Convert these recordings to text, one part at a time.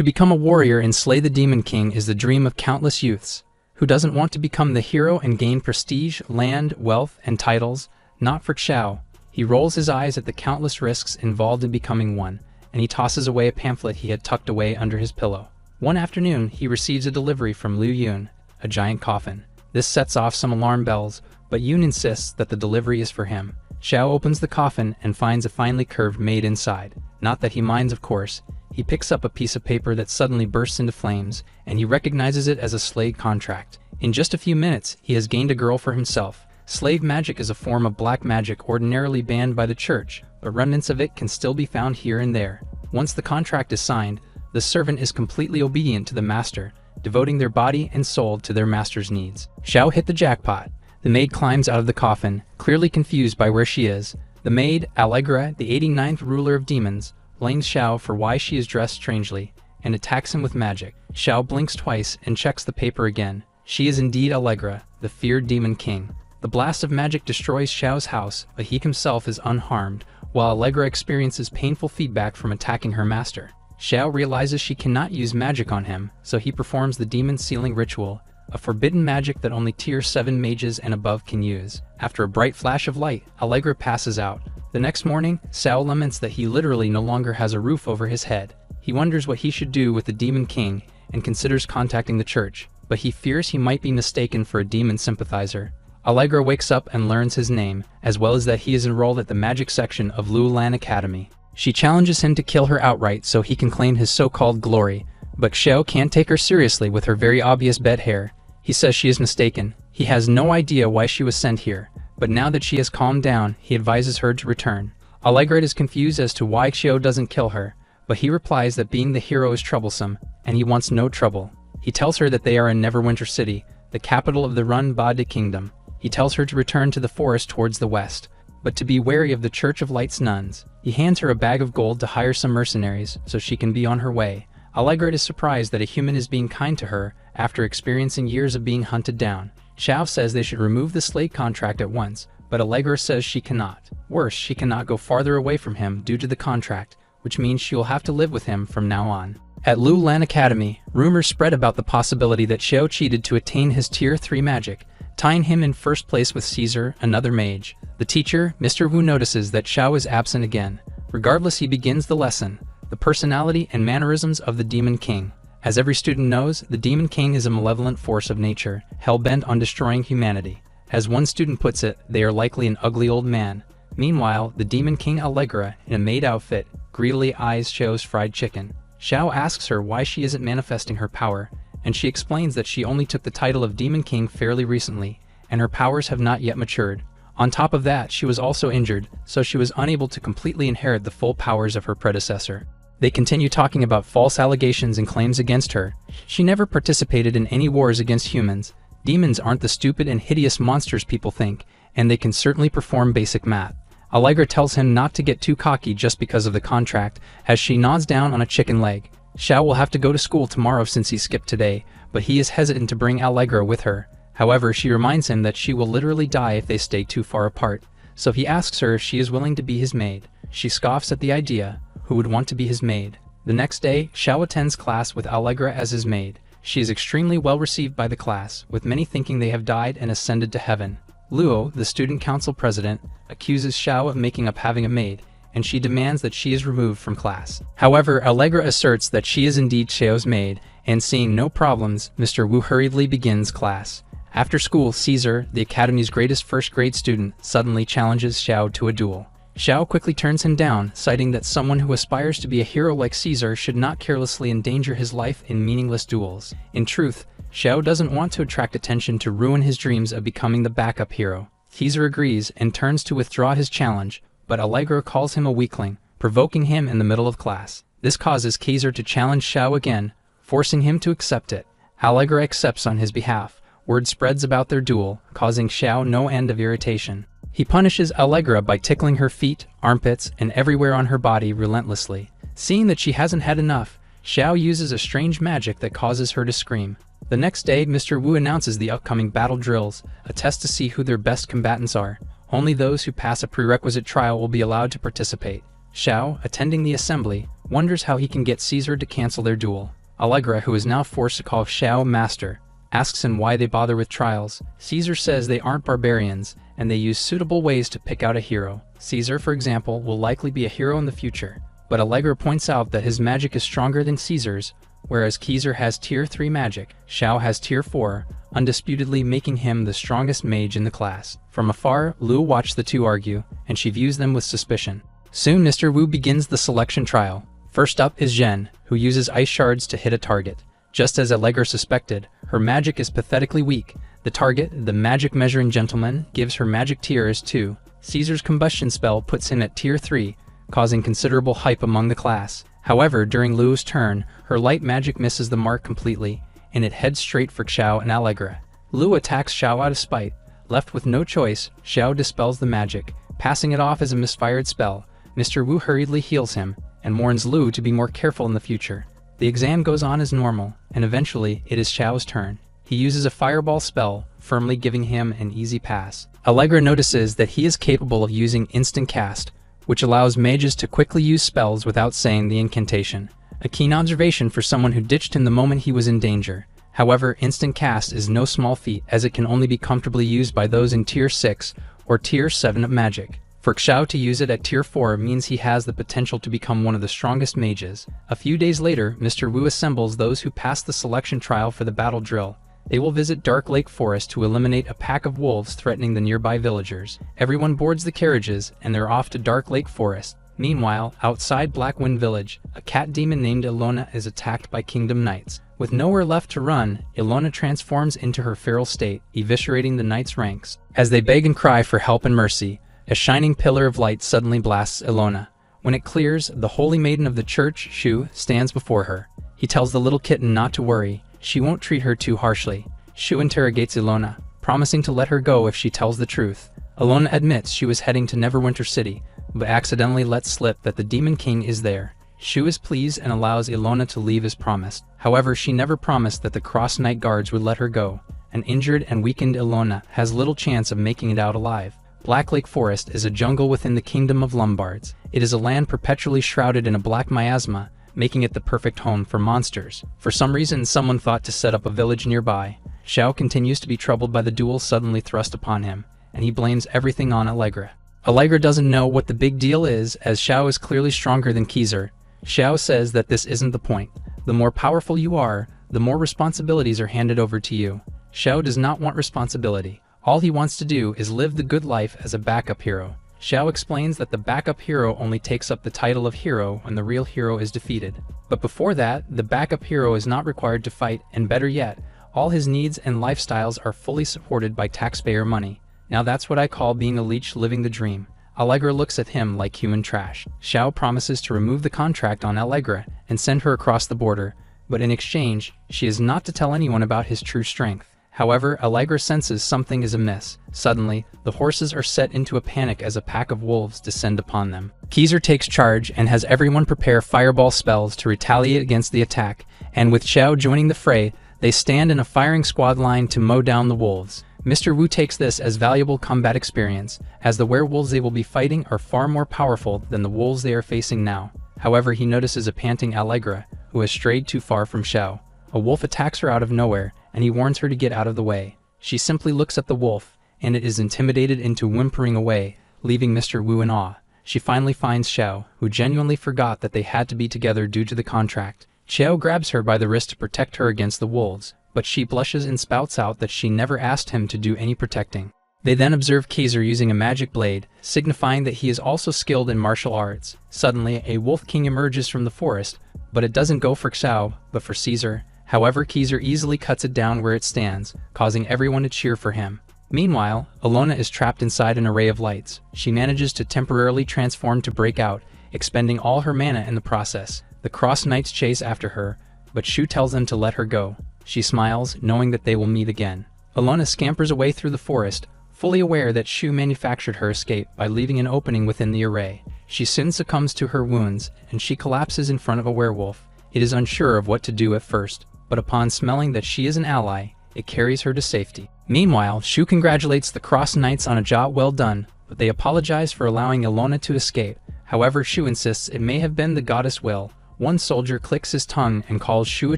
To become a warrior and slay the Demon King is the dream of countless youths. Who doesn't want to become the hero and gain prestige, land, wealth, and titles? Not for Xiao. He rolls his eyes at the countless risks involved in becoming one, and he tosses away a pamphlet he had tucked away under his pillow. One afternoon, he receives a delivery from Liu Yun, a giant coffin. This sets off some alarm bells, but Yun insists that the delivery is for him. Xiao opens the coffin and finds a finely curved maid inside. Not that he minds, of course. He picks up a piece of paper that suddenly bursts into flames, and he recognizes it as a slave contract. In just a few minutes, he has gained a girl for himself. Slave magic is a form of black magic ordinarily banned by the church, but remnants of it can still be found here and there. Once the contract is signed, the servant is completely obedient to the master, devoting their body and soul to their master's needs. Xiao hit the jackpot. The maid climbs out of the coffin, clearly confused by where she is. The maid, Allegra, the 89th ruler of demons, blames Xiao for why she is dressed strangely, and attacks him with magic. Xiao blinks twice and checks the paper again. She is indeed Allegra, the feared Demon King. The blast of magic destroys Xiao's house, but he himself is unharmed, while Allegra experiences painful feedback from attacking her master. Xiao realizes she cannot use magic on him, so he performs the demon sealing ritual, a forbidden magic that only tier 7 mages and above can use. After a bright flash of light, Allegra passes out. The next morning, Xiao laments that he literally no longer has a roof over his head. He wonders what he should do with the Demon King and considers contacting the church, but he fears he might be mistaken for a demon sympathizer. Allegra wakes up and learns his name, as well as that he is enrolled at the magic section of Luolan Academy. She challenges him to kill her outright so he can claim his so-called glory, but Xiao can't take her seriously with her very obvious bed hair. He says she is mistaken. He has no idea why she was sent here, but now that she has calmed down, he advises her to return. Allegra is confused as to why Xiao doesn't kill her, but he replies that being the hero is troublesome, and he wants no trouble. He tells her that they are in Neverwinter City, the capital of the Run-Ba-De Kingdom. He tells her to return to the forest towards the west, but to be wary of the Church of Light's nuns. He hands her a bag of gold to hire some mercenaries so she can be on her way. Allegra is surprised that a human is being kind to her after experiencing years of being hunted down. Xiao says they should remove the slave contract at once, but Allegra says she cannot. Worse, she cannot go farther away from him due to the contract, which means she will have to live with him from now on. At Luolan Academy, rumors spread about the possibility that Xiao cheated to attain his tier 3 magic, tying him in first place with Caesar, another mage. The teacher, Mr. Wu, notices that Xiao is absent again. Regardless, he begins the lesson, the personality and mannerisms of the Demon King. As every student knows, the Demon King is a malevolent force of nature, hell-bent on destroying humanity. As one student puts it, they are likely an ugly old man. Meanwhile, the Demon King Allegra, in a maid outfit, greedily eyes Xiao's fried chicken. Xiao asks her why she isn't manifesting her power, and she explains that she only took the title of Demon King fairly recently, and her powers have not yet matured. On top of that, she was also injured, so she was unable to completely inherit the full powers of her predecessor. They continue talking about false allegations and claims against her. She never participated in any wars against humans. Demons aren't the stupid and hideous monsters people think, and they can certainly perform basic math. Allegra tells him not to get too cocky just because of the contract, as she nods down on a chicken leg. Xiao will have to go to school tomorrow since he skipped today, but he is hesitant to bring Allegra with her. However, she reminds him that she will literally die if they stay too far apart, so he asks her if she is willing to be his maid. She scoffs at the idea. Who would want to be his maid? The next day, Xiao attends class with Allegra as his maid. She is extremely well received by the class, with many thinking they have died and ascended to heaven. Luo, the student council president, accuses Xiao of making up having a maid, and she demands that she is removed from class. However, Allegra asserts that she is indeed Xiao's maid, and seeing no problems, Mr. Wu hurriedly begins class. After school, Caesar, the academy's greatest first-grade student, suddenly challenges Xiao to a duel. Xiao quickly turns him down, citing that someone who aspires to be a hero like Caesar should not carelessly endanger his life in meaningless duels. In truth, Xiao doesn't want to attract attention to ruin his dreams of becoming the backup hero. Caesar agrees and turns to withdraw his challenge, but Allegra calls him a weakling, provoking him in the middle of class. This causes Caesar to challenge Xiao again, forcing him to accept it. Allegra accepts on his behalf. Word spreads about their duel, causing Xiao no end of irritation. He punishes Allegra by tickling her feet, armpits, and everywhere on her body relentlessly. Seeing that she hasn't had enough, Xiao uses a strange magic that causes her to scream. The next day, Mr. Wu announces the upcoming battle drills, a test to see who their best combatants are. Only those who pass a prerequisite trial will be allowed to participate. Xiao, attending the assembly, wonders how he can get Caesar to cancel their duel. Allegra, who is now forced to call Xiao master, asks him why they bother with trials. Caesar says they aren't barbarians, and they use suitable ways to pick out a hero. Caesar, for example, will likely be a hero in the future, but Allegra points out that his magic is stronger than Caesar's, whereas Caesar has tier 3 magic. Xiao has tier 4, undisputedly making him the strongest mage in the class. From afar, Lu watched the two argue, and she views them with suspicion. Soon Mr. Wu begins the selection trial. First up is Zhen, who uses ice shards to hit a target. Just as Allegra suspected, her magic is pathetically weak. The target, the magic measuring gentleman, gives her magic tier as 2. Caesar's combustion spell puts him at tier 3, causing considerable hype among the class. However, during Lu's turn, her light magic misses the mark completely, and it heads straight for Xiao and Allegra. Lu attacks Xiao out of spite. Left with no choice, Xiao dispels the magic, passing it off as a misfired spell. Mr. Wu hurriedly heals him, and warns Lu to be more careful in the future. The exam goes on as normal, and eventually it is Xiao's turn. He uses a fireball spell, firmly giving him an easy pass. Allegra notices that he is capable of using instant cast, which allows mages to quickly use spells without saying the incantation. A keen observation for someone who ditched him the moment he was in danger. However, instant cast is no small feat, as it can only be comfortably used by those in tier 6 or tier 7 of magic. For Xiao to use it at tier 4 means he has the potential to become one of the strongest mages. A few days later, Mr. Wu assembles those who passed the selection trial for the battle drill. They will visit Dark Lake Forest to eliminate a pack of wolves threatening the nearby villagers. Everyone boards the carriages, and they're off to Dark Lake Forest. Meanwhile, outside Blackwind Village, a cat demon named Ilona is attacked by Kingdom Knights. With nowhere left to run, Ilona transforms into her feral state, eviscerating the knights' ranks. As they beg and cry for help and mercy, a shining pillar of light suddenly blasts Ilona. When it clears, the holy maiden of the church, Shu, stands before her. He tells the little kitten not to worry. She won't treat her too harshly. Shu interrogates Ilona, promising to let her go if she tells the truth. Ilona admits she was heading to Neverwinter City, but accidentally lets slip that the Demon King is there. Shu is pleased and allows Ilona to leave as promised. However, she never promised that the Cross Knight Guards would let her go. An injured and weakened Ilona has little chance of making it out alive. Black Lake Forest is a jungle within the Kingdom of Lombards. It is a land perpetually shrouded in a black miasma, making it the perfect home for monsters. For some reason, someone thought to set up a village nearby. Xiao continues to be troubled by the duel suddenly thrust upon him, and he blames everything on Allegra. Allegra doesn't know what the big deal is, as Xiao is clearly stronger than Caesar. Xiao says that this isn't the point. The more powerful you are, the more responsibilities are handed over to you. Xiao does not want responsibility. All he wants to do is live the good life as a backup hero. Xiao explains that the backup hero only takes up the title of hero when the real hero is defeated. But before that, the backup hero is not required to fight, and better yet, all his needs and lifestyles are fully supported by taxpayer money. Now that's what I call being a leech living the dream. Allegra looks at him like human trash. Xiao promises to remove the contract on Allegra and send her across the border, but in exchange, she is not to tell anyone about his true strength. However, Allegra senses something is amiss. Suddenly, the horses are set into a panic as a pack of wolves descend upon them. Caesar takes charge and has everyone prepare fireball spells to retaliate against the attack, and with Xiao joining the fray, they stand in a firing squad line to mow down the wolves. Mr. Wu takes this as valuable combat experience, as the werewolves they will be fighting are far more powerful than the wolves they are facing now. However, he notices a panting Allegra, who has strayed too far from Xiao. A wolf attacks her out of nowhere, and he warns her to get out of the way. She simply looks at the wolf, and it is intimidated into whimpering away, leaving Mr. Wu in awe. She finally finds Xiao, who genuinely forgot that they had to be together due to the contract. Xiao grabs her by the wrist to protect her against the wolves, but she blushes and spouts out that she never asked him to do any protecting. They then observe Caesar using a magic blade, signifying that he is also skilled in martial arts. Suddenly, a wolf king emerges from the forest, but it doesn't go for Xiao, but for Caesar. However, Caesar easily cuts it down where it stands, causing everyone to cheer for him. Meanwhile, Ilona is trapped inside an array of lights. She manages to temporarily transform to break out, expending all her mana in the process. The Cross Knights chase after her, but Shu tells them to let her go. She smiles, knowing that they will meet again. Ilona scampers away through the forest, fully aware that Shu manufactured her escape by leaving an opening within the array. She soon succumbs to her wounds, and she collapses in front of a werewolf. It is unsure of what to do at first, but upon smelling that she is an ally, it carries her to safety. Meanwhile, Shu congratulates the Cross Knights on a job well done, but they apologize for allowing Ilona to escape. However, Shu insists it may have been the goddess Will. One soldier clicks his tongue and calls Shu a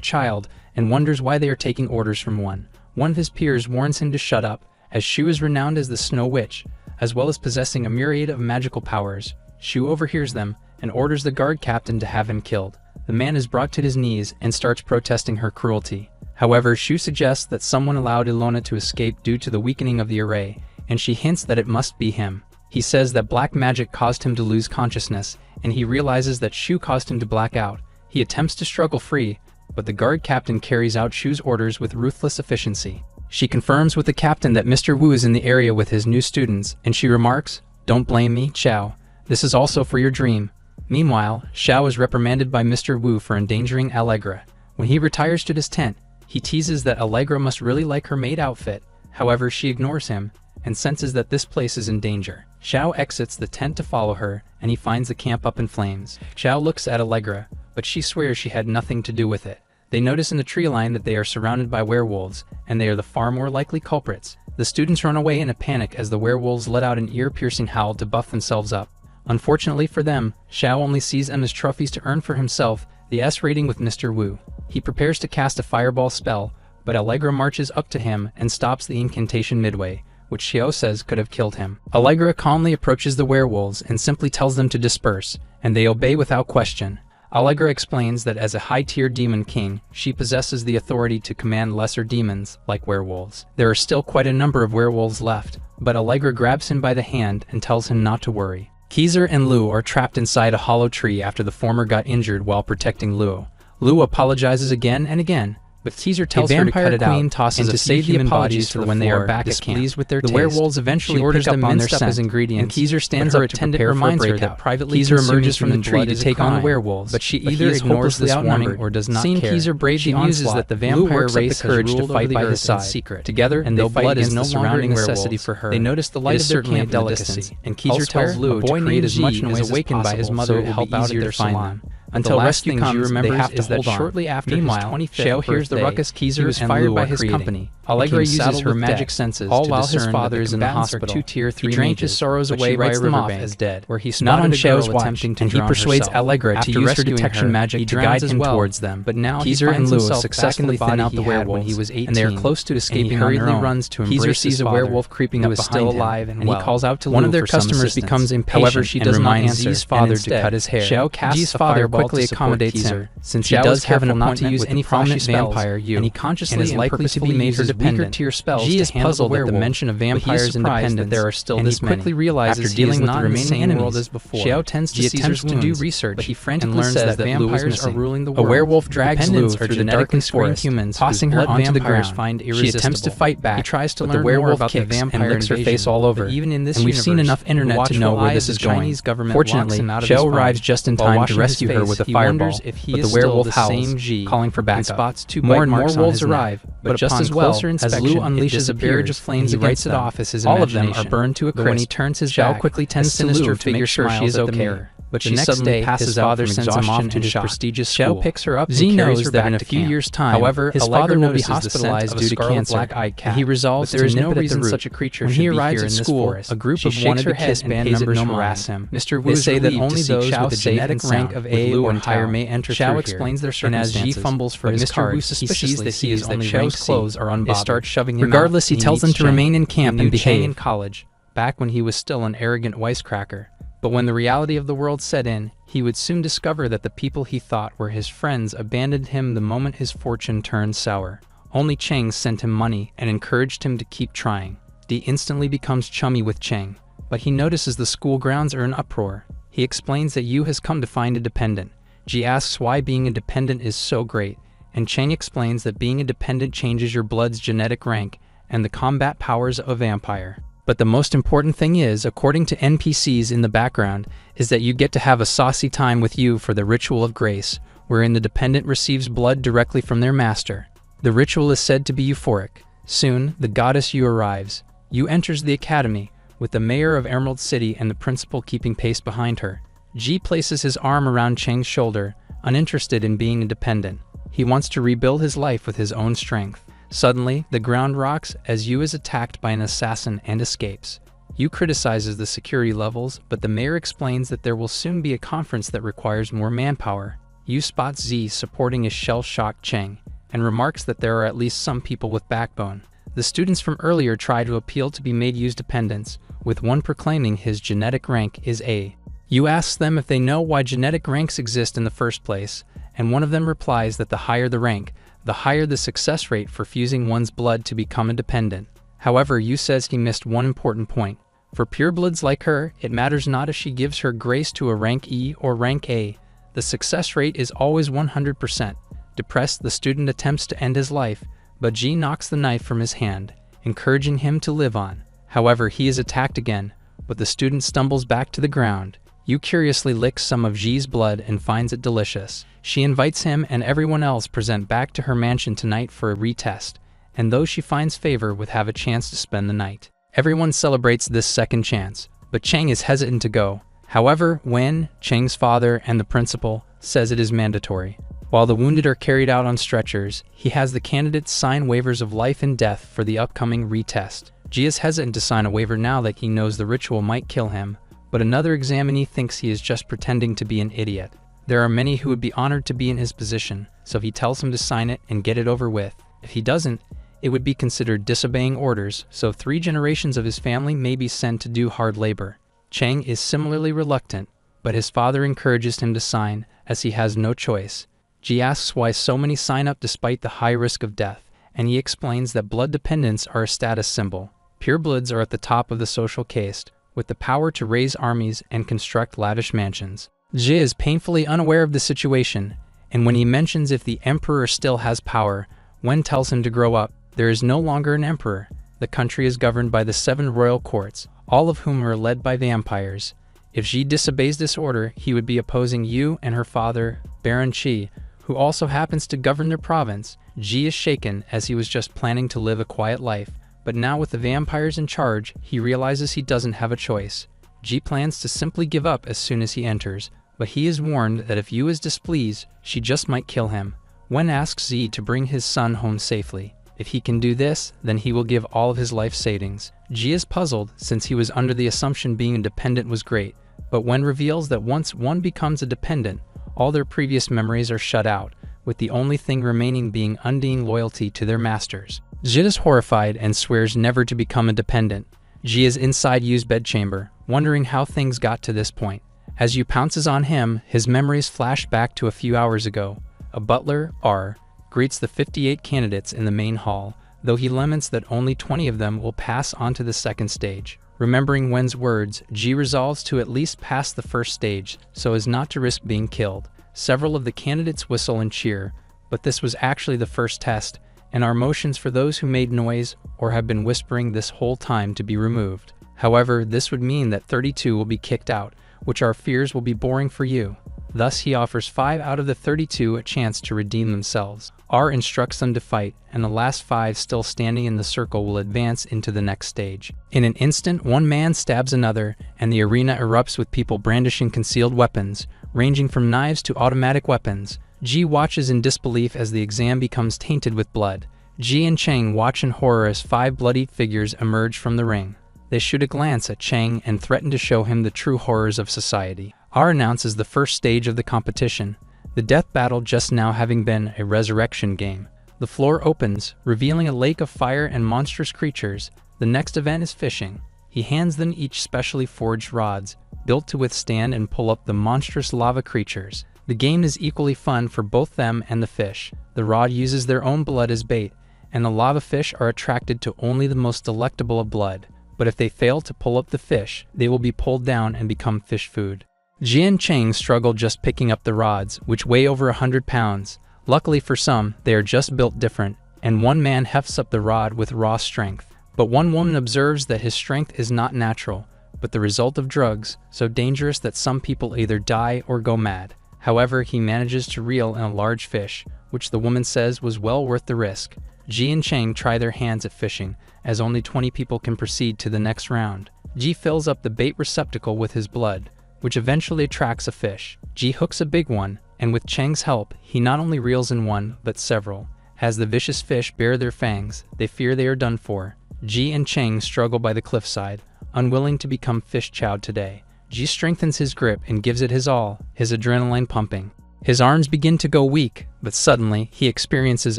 child and wonders why they are taking orders from one. One of his peers warns him to shut up, as Shu is renowned as the Snow Witch, as well as possessing a myriad of magical powers. Shu overhears them and orders the guard captain to have him killed. The man is brought to his knees and starts protesting her cruelty. However, Shu suggests that someone allowed Ilona to escape due to the weakening of the array, and she hints that it must be him. He says that black magic caused him to lose consciousness, and he realizes that Shu caused him to black out. He attempts to struggle free, but the guard captain carries out Shu's orders with ruthless efficiency. She confirms with the captain that Mr. Wu is in the area with his new students, and she remarks, "Don't blame me, Xiao. This is also for your dream." Meanwhile, Xiao is reprimanded by Mr. Wu for endangering Allegra. When he retires to his tent, he teases that Allegra must really like her maid outfit. However, she ignores him and senses that this place is in danger. Xiao exits the tent to follow her, and he finds the camp up in flames. Xiao looks at Allegra, but she swears she had nothing to do with it. They notice in the tree line that they are surrounded by werewolves, and they are the far more likely culprits. The students run away in a panic as the werewolves let out an ear-piercing howl to buff themselves up. Unfortunately for them, Xiao only sees them as trophies to earn for himself the S rating with Mr. Wu. He prepares to cast a fireball spell, but Allegra marches up to him and stops the incantation midway, which Xiao says could have killed him. Allegra calmly approaches the werewolves and simply tells them to disperse, and they obey without question. Allegra explains that as a high-tier demon king, she possesses the authority to command lesser demons, like werewolves. There are still quite a number of werewolves left, but Allegra grabs him by the hand and tells him not to worry. Keezer and Lu are trapped inside a hollow tree after the former got injured while protecting Lu. Lu apologizes again and again, but Keezer tells her to cut it out, and to save the apologies for when they are back at camp. With their the werewolves eventually pick up on their scent, and Keezer stands up to prepare reminds her that privately Keezer emerges from the tree to take on the werewolves, but she either ignores this warning or does not care. Seeing Keezer brave the onslaught, that the vampire race has courage to fight by his side. Together, and though blood is no longer a necessity for her, they notice the light of their camp in the distance, and Keezer tells Lu to create as much noise as awakened by his mother to help out at their salon. Until rescue comes, they have to hold on. Shortly after his 25th Xiao hears the ruckus Keezer is fired by his company. Allegra uses her magic senses all while his father is in the hospital. He drains his sorrows away by them off as dead, where he not on Xiao's watch, and he persuades Allegra to use her detection magic to guide him towards them. But now Keezer and Lu successfully thin out the werewolf when he was 18, and they are close to escaping on their own. Runs to Keezer sees a werewolf creeping up behind him, alive and he calls out to Lu. One of their customers becomes impatient. However, she does not answer. G's father to cut his hair. Xiao casts a fireball quickly accommodates him, since he does have an appointment not to use any prominent vampire, and he consciously is likely to be made her dependent. G is puzzled at the mention of vampires' independence, there are still this many. Quickly realizes after dealing with the remaining enemies as before. Xiao tends to Caesar's to do research, but he frantically says that vampires are ruling the world. A werewolf drags Lu through the darkened forest, humans, tossing her onto the ground. She attempts to fight back. He tries to learn more about the vampire and licks her face all over. Even in this, and we've seen enough internet to know where this is going. Fortunately, Xiao arrives just in time to rescue her with a fireball. But the werewolf howls, calling for backup. More and more wolves arrive, but just as well, as Lu unleashes a barrage of flames against writes it off as his imagination. All of them are burned to a crisp. When he turns his back, quickly tends to Lu to make sure she is okay. But she suddenly passes out from exhaustion to his prestigious school. Xiao picks her up and knows that in a few years' time, however, his father will be hospitalized due to cancer, and he resolves there is no reason such a creature should be here in this forest. A group of wanted-to-kiss band members harass him. Mr. Wu say that only those with a genetic rank of A or higher may enter through here. Xiao explains their circumstances, and as Ji fumbles for his card, he sees that he is only Xiao's clothes are unbothered. They start shoving him out. Regardless, he tells them to remain in camp and behave. In college, back when he was still an arrogant wisecracker. But when the reality of the world set in, he would soon discover that the people he thought were his friends abandoned him the moment his fortune turned sour. Only Cheng sent him money and encouraged him to keep trying. Dee instantly becomes chummy with Cheng, but he notices the school grounds are in uproar. He explains that Yu has come to find a dependent. Ji asks why being a dependent is so great, and Cheng explains that being a dependent changes your blood's genetic rank and the combat powers of a vampire. But the most important thing is, according to NPCs in the background, is that you get to have a saucy time with Yu for the Ritual of Grace, wherein the dependent receives blood directly from their master. The ritual is said to be euphoric. Soon, the goddess Yu arrives. Yu enters the academy, with the mayor of Emerald City and the principal keeping pace behind her. Ji places his arm around Cheng's shoulder, uninterested in being a dependent. He wants to rebuild his life with his own strength. Suddenly, the ground rocks as Yu is attacked by an assassin and escapes. Yu criticizes the security levels, but the mayor explains that there will soon be a conference that requires more manpower. Yu spots Z supporting his shell-shocked Cheng, and remarks that there are at least some people with backbone. The students from earlier try to appeal to be made Yu's dependents, with one proclaiming his genetic rank is A. Yu asks them if they know why genetic ranks exist in the first place, and one of them replies that the higher the rank, the higher the success rate for fusing one's blood to become a dependent. However, Yu says he missed one important point. For purebloods like her, it matters not if she gives her grace to a rank E or rank A. The success rate is always 100%. Depressed, the student attempts to end his life, but G knocks the knife from his hand, encouraging him to live on. However, he is attacked again, but the student stumbles back to the ground. Yu curiously licks some of G's blood and finds it delicious. She invites him and everyone else present back to her mansion tonight for a retest, and those she finds favor with have a chance to spend the night. Everyone celebrates this second chance, but Cheng is hesitant to go. However, Wen, Cheng's father, and the principal, says it is mandatory. While the wounded are carried out on stretchers, he has the candidates sign waivers of life and death for the upcoming retest. Ji is hesitant to sign a waiver now that he knows the ritual might kill him, but another examinee thinks he is just pretending to be an idiot. There are many who would be honored to be in his position, so he tells him to sign it and get it over with. If he doesn't, it would be considered disobeying orders, so 3 generations of his family may be sent to do hard labor. Cheng is similarly reluctant, but his father encourages him to sign, as he has no choice. Ji asks why so many sign up despite the high risk of death, and he explains that blood dependents are a status symbol. Purebloods are at the top of the social caste, with the power to raise armies and construct lavish mansions. Ji is painfully unaware of the situation, and when he mentions if the emperor still has power, Wen tells him to grow up. There is no longer an emperor. The country is governed by the 7 royal courts, all of whom are led by vampires. If Ji disobeys this order, he would be opposing Yu and her father, Baron Qi, who also happens to govern their province. Ji is shaken as he was just planning to live a quiet life, but now with the vampires in charge, he realizes he doesn't have a choice. Ji plans to simply give up as soon as he enters, but he is warned that if Yu is displeased, she just might kill him. Wen asks Z to bring his son home safely. If he can do this, then he will give all of his life savings. Ji is puzzled since he was under the assumption being a dependent was great, but Wen reveals that once one becomes a dependent, all their previous memories are shut out, with the only thing remaining being undying loyalty to their masters. Jid is horrified and swears never to become a dependent. Ji is inside Yu's bedchamber, wondering how things got to this point. As Yu pounces on him, his memories flash back to a few hours ago. A butler, R, greets the 58 candidates in the main hall, though he laments that only 20 of them will pass on to the second stage. Remembering Wen's words, Ji resolves to at least pass the first stage, so as not to risk being killed. Several of the candidates whistle and cheer, but this was actually the first test, and our motions for those who made noise or have been whispering this whole time to be removed. However, this would mean that 32 will be kicked out, which our fears will be boring for you. Thus, he offers 5 out of the 32 a chance to redeem themselves. R instructs them to fight, and the last 5 still standing in the circle will advance into the next stage. In an instant, one man stabs another, and the arena erupts with people brandishing concealed weapons, ranging from knives to automatic weapons. Ji watches in disbelief as the exam becomes tainted with blood. Ji and Cheng watch in horror as 5 bloody figures emerge from the ring. They shoot a glance at Cheng and threaten to show him the true horrors of society. R announces the first stage of the competition, the death battle just now having been a resurrection game. The floor opens, revealing a lake of fire and monstrous creatures. The next event is fishing. He hands them each specially forged rods, built to withstand and pull up the monstrous lava creatures. The game is equally fun for both them and the fish. The rod uses their own blood as bait, and the lava fish are attracted to only the most delectable of blood. But if they fail to pull up the fish, they will be pulled down and become fish food. Ji and Cheng struggle just picking up the rods, which weigh over 100 pounds. Luckily for some, they are just built different, and one man hefts up the rod with raw strength. But one woman observes that his strength is not natural, but the result of drugs, so dangerous that some people either die or go mad. However, he manages to reel in a large fish, which the woman says was well worth the risk. Ji and Cheng try their hands at fishing, as only 20 people can proceed to the next round. Ji fills up the bait receptacle with his blood, which eventually attracts a fish. Ji hooks a big one, and with Cheng's help, he not only reels in one, but several. As the vicious fish bare their fangs, they fear they are done for. Ji and Cheng struggle by the cliffside, unwilling to become fish chowed today. Ji strengthens his grip and gives it his all, his adrenaline pumping. His arms begin to go weak, but suddenly he experiences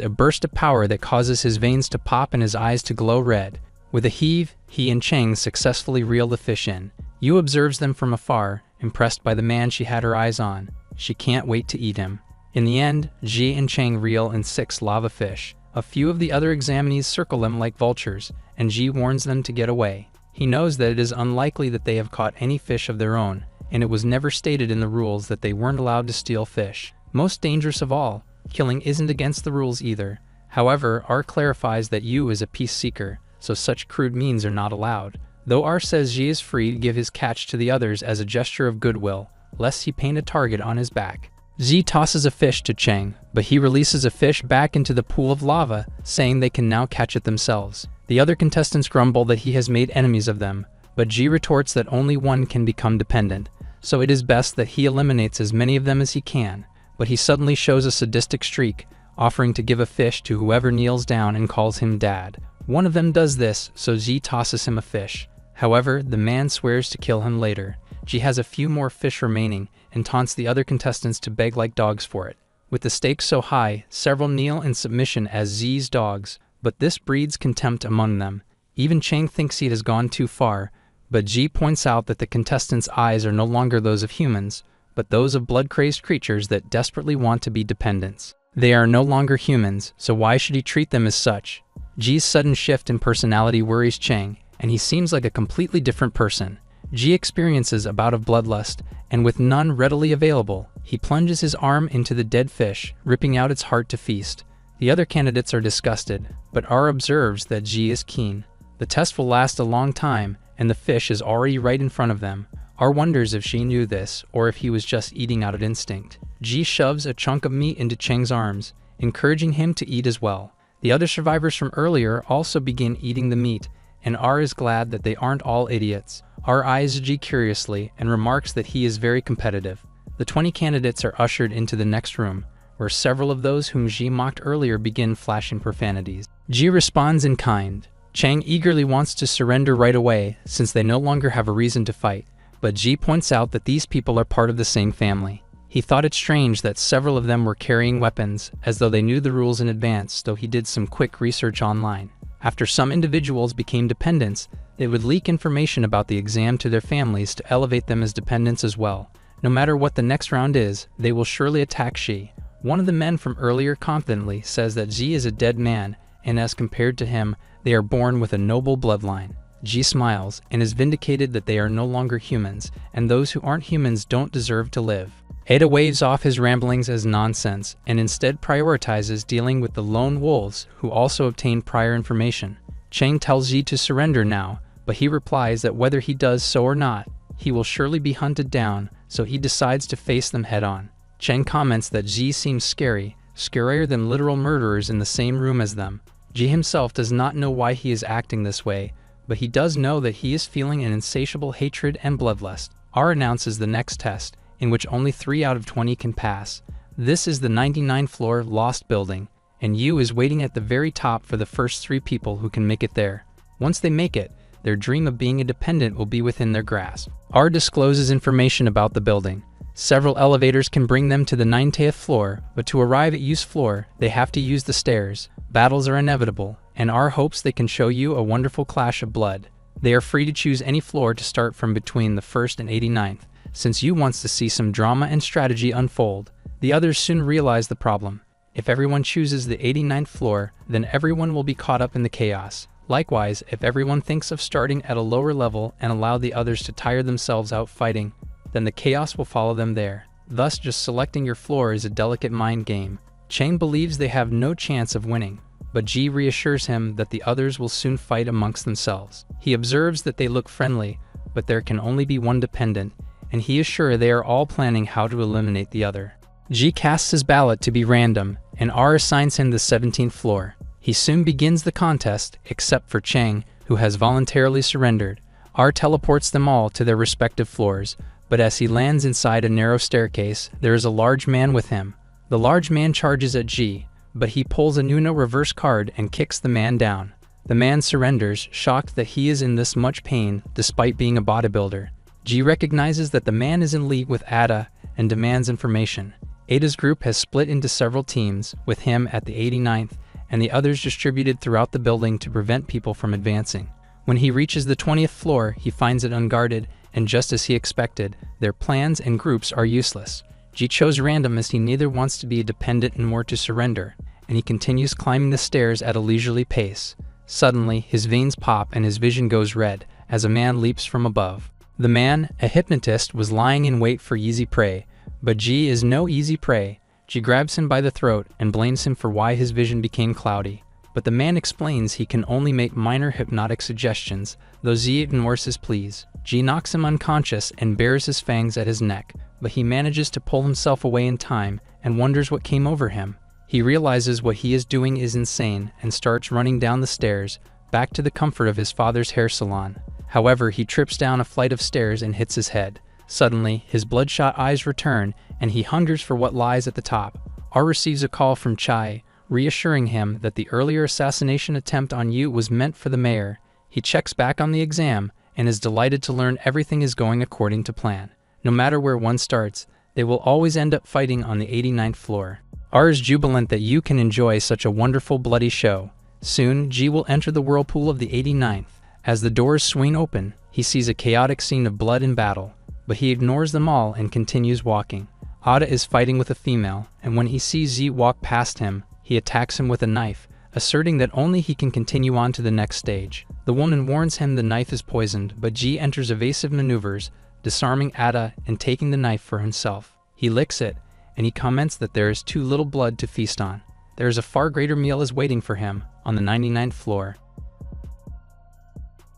a burst of power that causes his veins to pop and his eyes to glow red. With a heave, he and Cheng successfully reel the fish in. Yu observes them from afar, impressed by the man she had her eyes on. She can't wait to eat him. In the end, Ji and Cheng reel in 6 lava fish. A few of the other examinees circle them like vultures, and Ji warns them to get away. He knows that it is unlikely that they have caught any fish of their own, and it was never stated in the rules that they weren't allowed to steal fish. Most dangerous of all, killing isn't against the rules either. However, R clarifies that Yu is a peace seeker, so such crude means are not allowed. Though R says Ji is free to give his catch to the others as a gesture of goodwill, lest he paint a target on his back. Ji tosses a fish to Cheng, but he releases a fish back into the pool of lava, saying they can now catch it themselves. The other contestants grumble that he has made enemies of them, but Ji retorts that only one can become dependent, so it is best that he eliminates as many of them as he can. But he suddenly shows a sadistic streak, offering to give a fish to whoever kneels down and calls him dad. One of them does this, so Ji tosses him a fish. However, the man swears to kill him later. Ji has a few more fish remaining and taunts the other contestants to beg like dogs for it. With the stakes so high, several kneel in submission as Zi's dogs, but this breeds contempt among them. Even Cheng thinks he has gone too far, but Ji points out that the contestants' eyes are no longer those of humans, but those of blood-crazed creatures that desperately want to be dependents. They are no longer humans, so why should he treat them as such? Ji's sudden shift in personality worries Cheng, and he seems like a completely different person. Ji experiences a bout of bloodlust, and with none readily available, he plunges his arm into the dead fish, ripping out its heart to feast. The other candidates are disgusted, but R observes that Ji is keen. The test will last a long time, and the fish is already right in front of them. R wonders if she knew this, or if he was just eating out of instinct. Ji shoves a chunk of meat into Cheng's arms, encouraging him to eat as well. The other survivors from earlier also begin eating the meat, and R is glad that they aren't all idiots. R eyes Ji curiously and remarks that he is very competitive. The 20 candidates are ushered into the next room, where several of those whom Ji mocked earlier begin flashing profanities. Ji responds in kind. Cheng eagerly wants to surrender right away, since they no longer have a reason to fight, but Ji points out that these people are part of the same family. He thought it strange that several of them were carrying weapons, as though they knew the rules in advance, though he did some quick research online. After some individuals became dependents, they would leak information about the exam to their families to elevate them as dependents as well. No matter what the next round is, they will surely attack Ji. One of the men from earlier confidently says that Ji is a dead man, and as compared to him, they are born with a noble bloodline. Ji smiles, and is vindicated that they are no longer humans, and those who aren't humans don't deserve to live. Ada waves off his ramblings as nonsense, and instead prioritizes dealing with the lone wolves, who also obtained prior information. Cheng tells Ji to surrender now, but he replies that whether he does so or not, he will surely be hunted down, so he decides to face them head-on. Cheng comments that Ji seems scary, scarier than literal murderers in the same room as them. Ji himself does not know why he is acting this way, but he does know that he is feeling an insatiable hatred and bloodlust. R announces the next test, in which only 3 out of 20 can pass. This is the 99th floor Lost Building, and Yu is waiting at the very top for the first 3 people who can make it there. Once they make it, their dream of being a dependent will be within their grasp. R discloses information about the building. Several elevators can bring them to the 90th floor, but to arrive at Yu's floor, they have to use the stairs. Battles are inevitable, and R hopes they can show you a wonderful clash of blood. They are free to choose any floor to start from between the 1st and 89th. Since Yu wants to see some drama and strategy unfold, the others soon realize the problem. If everyone chooses the 89th floor, then everyone will be caught up in the chaos. Likewise, if everyone thinks of starting at a lower level and allow the others to tire themselves out fighting, then the chaos will follow them there. Thus, just selecting your floor is a delicate mind game. Cheng believes they have no chance of winning, but Ji reassures him that the others will soon fight amongst themselves. He observes that they look friendly, but there can only be one dependent, and he is sure they are all planning how to eliminate the other. Ji casts his ballot to be random, and R assigns him the 17th floor. He soon begins the contest, except for Cheng, who has voluntarily surrendered. R teleports them all to their respective floors, but as he lands inside a narrow staircase, there is a large man with him. The large man charges at Ji, but he pulls a Nuno reverse card and kicks the man down. The man surrenders, shocked that he is in this much pain despite being a bodybuilder. G recognizes that the man is in league with Ada and demands information. Ada's group has split into several teams, with him at the 89th and the others distributed throughout the building to prevent people from advancing. When he reaches the 20th floor, he finds it unguarded, and just as he expected, their plans and groups are useless. G chose random as he neither wants to be dependent nor to surrender, and he continues climbing the stairs at a leisurely pace. Suddenly, his veins pop and his vision goes red as a man leaps from above. The man, a hypnotist, was lying in wait for easy prey, but G is no easy prey. G grabs him by the throat and blames him for why his vision became cloudy. But the man explains he can only make minor hypnotic suggestions, though Z ignores his pleas. G knocks him unconscious and bares his fangs at his neck, but he manages to pull himself away in time and wonders what came over him. He realizes what he is doing is insane and starts running down the stairs, back to the comfort of his father's hair salon. However, he trips down a flight of stairs and hits his head. Suddenly, his bloodshot eyes return, and he hungers for what lies at the top. R receives a call from Chai, reassuring him that the earlier assassination attempt on Yu was meant for the mayor. He checks back on the exam, and is delighted to learn everything is going according to plan. No matter where one starts, they will always end up fighting on the 89th floor. R is jubilant that Yu can enjoy such a wonderful bloody show. Soon, G will enter the whirlpool of the 89th. As the doors swing open, he sees a chaotic scene of blood and battle, but he ignores them all and continues walking. Ada is fighting with a female, and when he sees Z walk past him, he attacks him with a knife, asserting that only he can continue on to the next stage. The woman warns him the knife is poisoned, but G enters evasive maneuvers, disarming Ada and taking the knife for himself. He licks it, and he comments that there is too little blood to feast on. There is a far greater meal is waiting for him on the 99th floor.